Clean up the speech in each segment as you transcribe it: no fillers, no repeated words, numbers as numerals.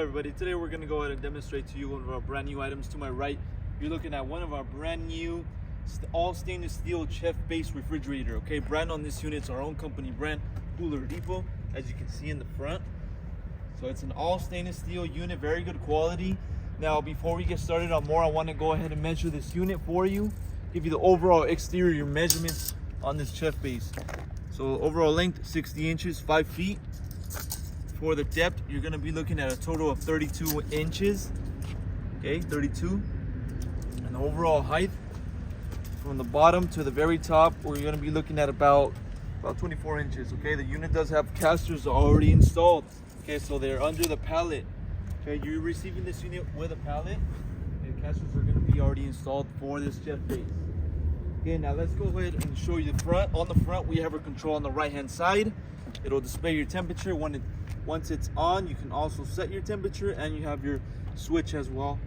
Everybody, today we're going to go ahead and demonstrate to you one of our brand new items. To my right, you're looking at one of our brand new all stainless steel chef base refrigerator. Okay, brand on this unit is our own company brand, Cooler Depot, as you can see in the front. So it's an all stainless steel unit, very good quality. Now before we get started on more, I want to go ahead and measure this unit for you, give you the overall exterior measurements on this chef base. So overall length 60 inches, 5 feet. For the depth, you're going to be looking at a total of 32 inches. Okay, 32. And the overall height from the bottom to the very top, we're going to be looking at about 24 inches. Okay, the unit does have casters already installed. Okay, so they're under the pallet. Okay, you're receiving this unit with a pallet. And casters are going to be already installed for this chef base. Okay, now let's go ahead and show you the front. On the front, we have a control on the right hand side. It'll display your temperature. Once it's on, you can also set your temperature, and you have your switch as well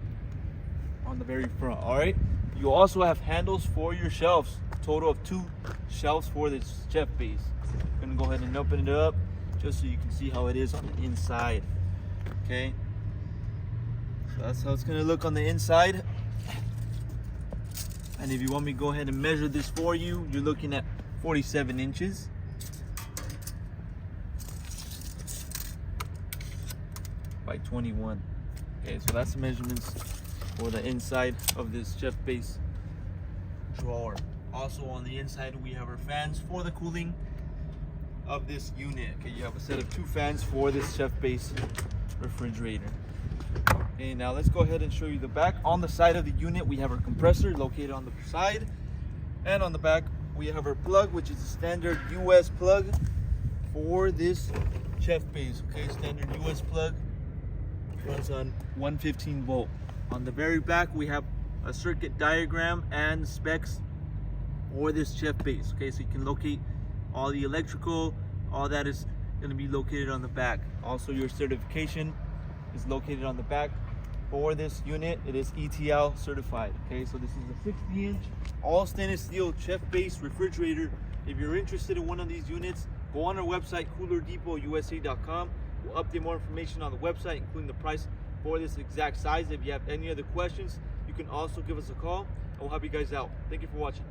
on the very front. All right, you also have handles for your shelves, total of 2 shelves for this chef base. I'm gonna go ahead and open it up just so you can see how it is on the inside. Okay, so that's how it's gonna look on the inside. And if you want me to go ahead and measure this for you, you're looking at 47 inches. By 21. Okay, so that's the measurements for the inside of this chef base drawer. Also on the inside, we have our fans for the cooling of this unit. Okay, you have a set of 2 fans for this chef base refrigerator. Okay, now let's go ahead and show you the back. On the side of the unit, we have our compressor located on the side, and on the back we have our plug, which is a standard US plug for this chef base. Okay, standard US plug, runs on 115 volt. On the very back, we have a circuit diagram and specs for this chef base. Okay, so you can locate all the electrical, all that is going to be located on the back. Also, your certification is located on the back for this unit. It is ETL certified. Okay, so this is a 60-inch all stainless steel chef base refrigerator. If you're interested in one of these units, go on our website, Coolerdepotservice.com. We'll update more information on the website, including the price for this exact size. If you have any other questions, you can also give us a call, and we'll help you guys out. Thank you for watching.